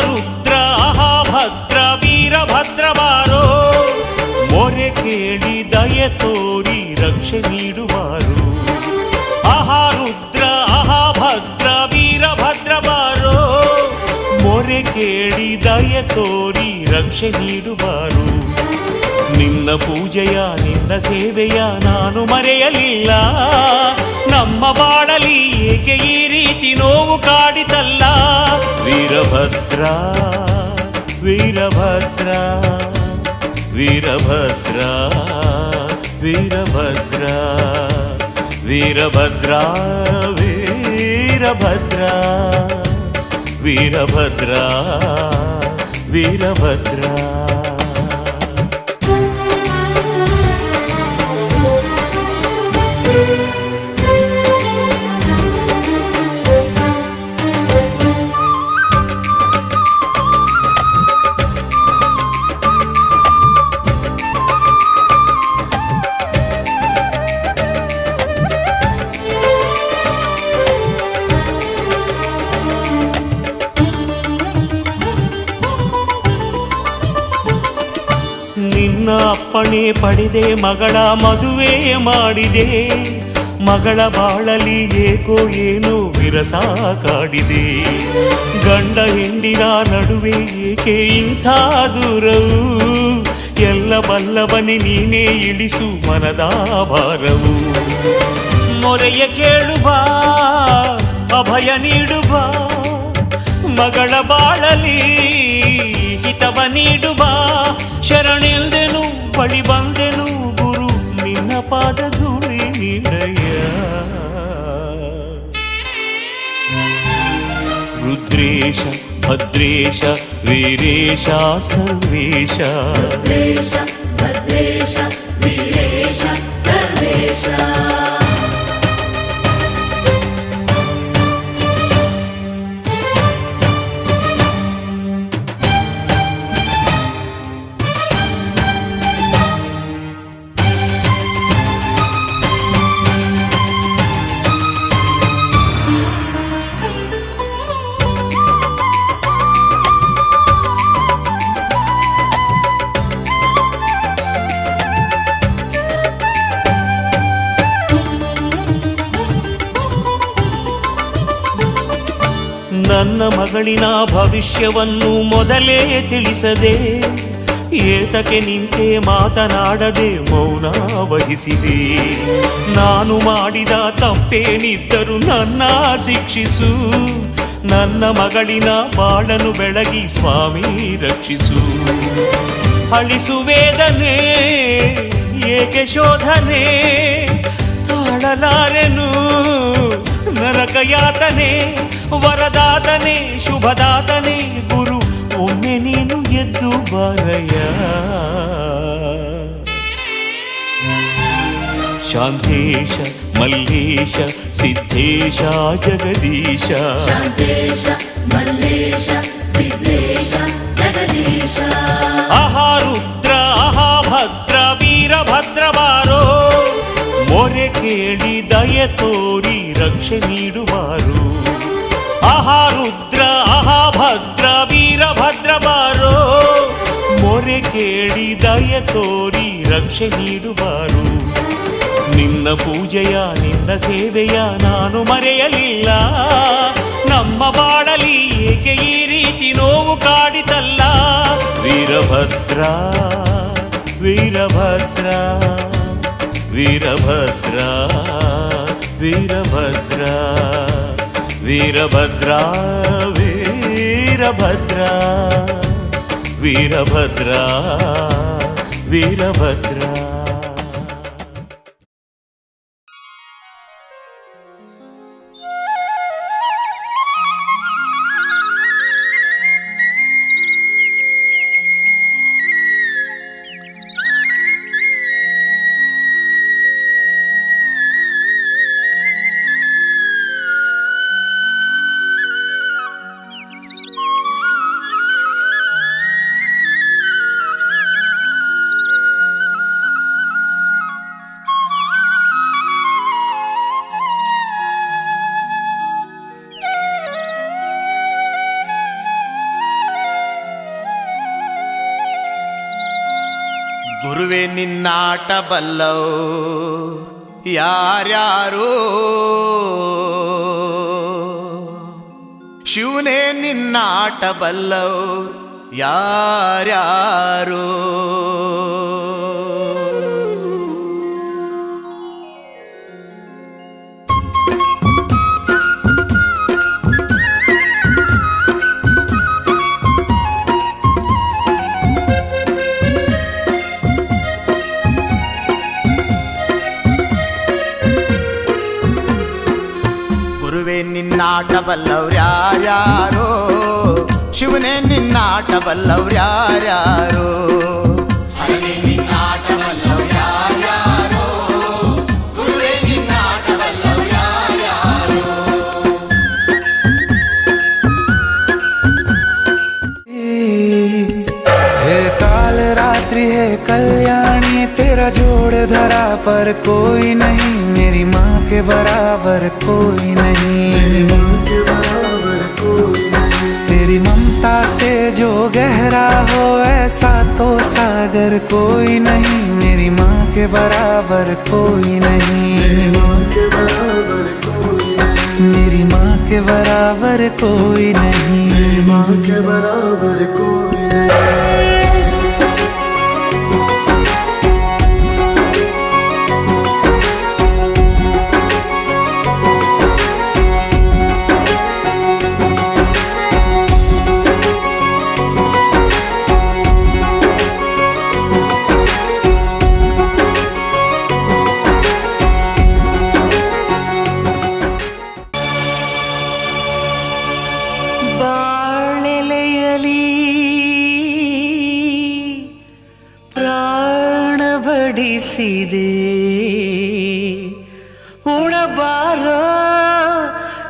ರುದ್ರ ಅಹಾಭದ್ರ ವೀರಭದ್ರ ಬಾರೋ, ಮೊರೆ ಕೇಳಿ ದಯೆ ತೋರಿ ರಕ್ಷೆ ನೀಡುವಾರು. ರುದ್ರ ಅಹಾಭದ್ರ ವೀರಭದ್ರ ಬಾರೋ, ಮೊರೆ ಕೇಳಿ ದಯೆ ತೋರಿ ರಕ್ಷೆ ನೀಡುವಾರು. ನಿನ್ನ ಪೂಜೆಯ ನಿನ್ನ ಸೇವೆಯ ನಾನು ಮರೆಯಲಿಲ್ಲ. ನಮ್ಮ ಬಾಳಲಿ ಏಕೆ ಈ ರೀತಿ ನೋವು ಕಾಡಿತಲ್ಲ. ವೀರಭದ್ರ ವೀರಭದ್ರ ವೀರಭದ್ರ ವೀರಭದ್ರ ವೀರಭದ್ರ ವೀರಭದ್ರ ವೀರಭದ್ರ ವೀರಭದ್ರ. ನಿನ್ನ ಅಪ್ಪಣೆ ಪಡೆದೆ ಮಗಳ ಮದುವೆ ಮಾಡಿದೆ. ಮಗಳ ಬಾಳಲಿ ಏಕೋ ಏನು ವಿರಸ ಕಾಡಿದೆ. ಗಂಡ ಹೆಂಡಿನ ನಡುವೆ ಏಕೆ ಇಂಥ ದೂರವು. ಎಲ್ಲ ಬಲ್ಲವನೆ ನೀನೇ ಇಳಿಸು ಮನದ ಭಾರವು. ಮೊರೆಯ ಕೇಳುಬಾ ಅಭಯ ನೀಡುಬಾ, ಮಗಳ ಬಾಳಲಿ ಹಿತವ ನೀಡುಬಾ. ಶರಣಿಲ್ದೆನು ಬಳಿ ಬಂದೆನು ಗುರು ನಿನ್ನ ಪಾದ ಧೂಳಿ ನಿನ್ನಯ. ರುದ್ರೇಶ ಭದ್ರೇಶ ವೀರೇಶ ಸರ್ವೇಶ. ರುದ್ರೇಶ ಭದ್ರೇಶ ವೀರೇಶ ಸರ್ವೇಶ. ನನ್ನ ಮಗಳಿನ ಭವಿಷ್ಯವನ್ನು ಮೊದಲೇ ತಿಳಿಸದೆ ಏತಕ್ಕೆ ನಿಂತೆ ಮಾತನಾಡದೆ ಮೌನ ವಹಿಸಿದೆ. ನಾನು ಮಾಡಿದ ತಪ್ಪೇನಿದ್ದರೂ ನನ್ನ ಶಿಕ್ಷಿಸು. ನನ್ನ ಮಗಳಿನ ಬಾಳನ್ನು ಬೆಳಗಿ ಸ್ವಾಮಿ ರಕ್ಷಿಸು. ಅಳಿಸು ವೇದನೆ ಏಕೆ ಶೋಧನೆ, ತಾಳಲಾರೆನು ನರಕ ಯಾತನೆ. ವರದಾತನೆ ಶುಭದಾತನೆ ಗುರು ಒಮ್ಮೆ ನೀನು ಎದ್ದು ಬಾರಯ್ಯ. ಶಾಂತೇಶ ಮಲ್ಲೇಶ ಸಿದ್ಧೇಶ ಜಗದೀಶ. ಶಾಂತೇಶ ಮಲ್ಲೇಶ ಸಿದ್ಧೇಶ ಜಗದೀಶ. ರುದ್ರ ಅಹಾಭದ್ರ ವೀರಭದ್ರ ಬಾರೋ, ಮೊರೆ ಕೇಳಿ ದಯೆ ತೋರಿ ರಕ್ಷೆ ನೀಡುವಾರು. ರುದ್ರ ಅಹಾಭದ್ರ ವೀರಭದ್ರ ಬಾರೋ, ಮೊರೆ ಕೇಳಿ ದಯೆ ತೋರಿ ರಕ್ಷೆ ನೀಡುವಾರು. ನಿನ್ನ ಪೂಜೆಯ ನಿನ್ನ ಸೇವೆಯ ನಾನು ಮರೆಯಲಿಲ್ಲ. ನಮ್ಮ ಬಾಳಲಿ ಏಕೆ ಈ ರೀತಿ ನೋವು ಕಾಡಿತಲ್ಲ. ವೀರಭದ್ರ ವೀರಭದ್ರ ವೀರಭದ್ರ ವೀರಭದ್ರ ವೀರಭದ್ರ ವೀರಭದ್ರ ವೀರಭದ್ರ ವೀರಭದ್ರ. ಗುರುವೆ ನಿನ್ನಾಟ ಬಲ್ಲವು ಯಾರ್ಯಾರು, ಶಿವನೇ ನಿನ್ನಾಟ ಬಲ್ಲವು ಯಾರ್ಯಾರು. ಗುರುವೇ ನಿನ್ನಾಟ ಬಲ್ಲವ್ರ್ಯಾರ್ಯಾರೋ, ಶಿವನೇ ನಿನ್ನಾಟ ಬಲ್ಲವ್ರ್ಯಾರ್ಯಾರೋ. ಹರನೇ ನಿನ್ನಾಟ ಬಲ್ಲವ್ರ್ಯಾರ್ಯಾರೋ, ಗುರುವೇ ನಿನ್ನಾಟ ಬಲ್ಲವ್ರ್ಯಾರ್ಯಾರೋ. हे काल रात्रि है कल्याणी, तेरा जोड़ धरा पर कोई नहीं, मेरी माँ के बराबर कोई नहीं, तेरी ममता से जो गहरा हो ऐसा तो सागर कोई नहीं, मेरी माँ के बराबर कोई नहीं, मेरी माँ के बराबर कोई नहीं, माँ के बराबर कोई नहीं। ಬಾಳೆಲೆಯಲಿ ಪ್ರಾಣ ಬಡಿಸಿದೆ, ಉಣಬಾರೋ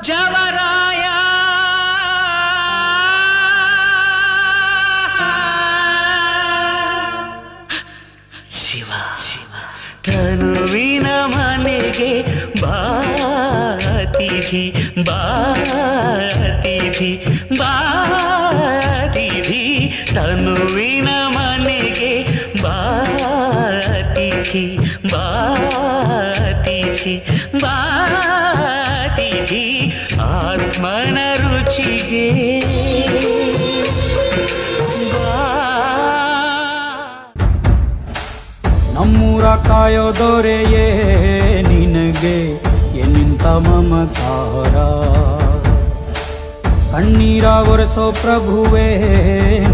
ಜವರಾಯ. ಶಿವ ತನುವಿನ ಮನೆಗೆ ಬಾತಿಥಿ ಬಾತಿಥಿ ಬಾತಿಥಿ, ತನುವಿನ ಮನೆಗೆ ಬಾತಿಥಿ ಬಾತಿಥಿ ಬಾತಿಥಿ, ಆತ್ಮನ ರುಚಿಗೆ ನಮ್ಮೂರ ಕಾಯೋ ದೊರೆಯೇ ನಿನಗೆ ಎನ್ನಿಂತ ಮಮಕಾರ, ಕಣ್ಣೀರ ಒರೆಸೋ ಪ್ರಭುವೇ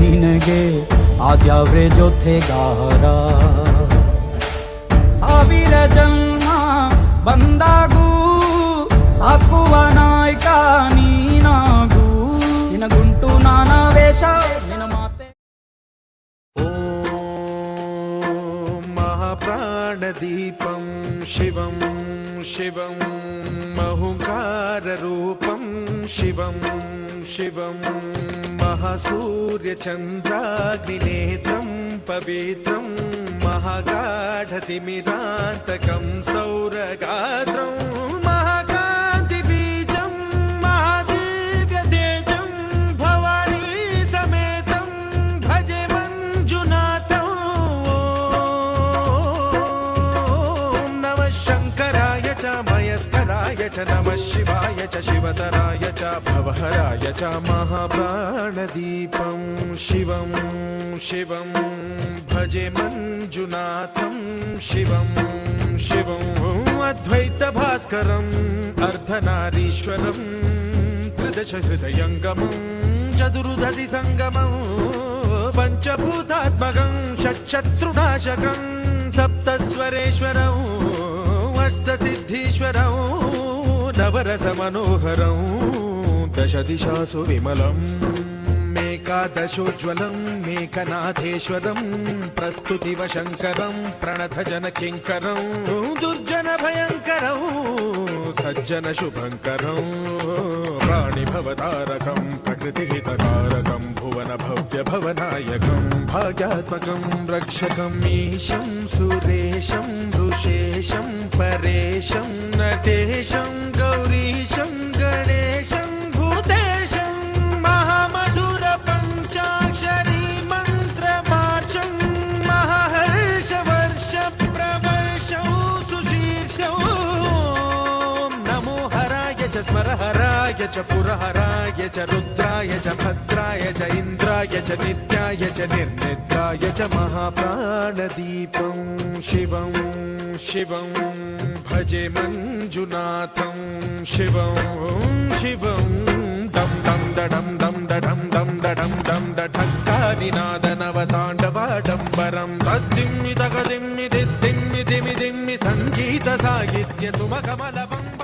ನಿನಗೆ ಆದ್ಯಾವ್ರೆ ಜೊತೆಗಾರ. ಸಾವಿರ ಜನ್ಮ ಬಂದಾಗೂ ಸಾಕುವ ನಾಯಕ ನೀನಾಗೂ, ನಿನಗುಂಟು ನಾನಾ ವೇಷ ನಿನ ಮಾತೆ. महाप्राणदीपं शिवं शिवं महुकाररूपं शिवं शिवं महासूर्यचन्द्राग्निनेत्रं पवित्रं महागाढतिमिरान्तकं सौरगात्रं महाकान्तिबीजं महादिव्यतेजं भवानी समेतं भजे मञ्जुनाथं. शङ्कराय च मयस्कराय च नमः शिवाय च शिवतराय च भवहराय च महाप्राणदीपं शिवं शिवं भजे मञ्जुनाथं शिवं शिवं अद्वैतभास्करम् अर्धनारीश्वरं त्रिदशहृदयङ्गमं चतुर्दधि संगमं पञ्चभूतात्मकं षट्शत्रुनाशकं सप्तस्वरेश्वरं अष्टसिद्धीश्वरं नवरसमनोहरं दशदिशासु विमलं मेकादशोज्ज्वलं मेकनाथेश्वरं प्रस्तुतिवशङ्करं प्रणतजनकिङ्करं दुर्जनभयङ्करं सज्जनशुभङ्करं प्राणिभवतारकं प्रकृतिहितकारकं भुवनभव्यभवनायकं भाग्यात्मकं रक्षकम् ईशं सुरेशं ऋषेशं परेशं नटेशं गौरीशं गणेशं भूतेशं महामधुरपञ्चाक्षरी मन्त्रमार्चं महाहर्षवर्धनं च स्मरहराय च पुरहराय च रुद्राय च भद्राय च इन्द्राय च नित्याय च निर्निद्राय च महाप्राणदीपं शिवं शिवं भजे मञ्जुनाथं शिवं शिवं डं डं डडं डं डडं डं डडं डं डढक्कानिनादनवताण्डवाडम्बरं तद्दिम्मि तगदिम्मि दिद्दिम्मि दिमि दिम्मि सङ्गीतसाहित्य सुमकमलवम्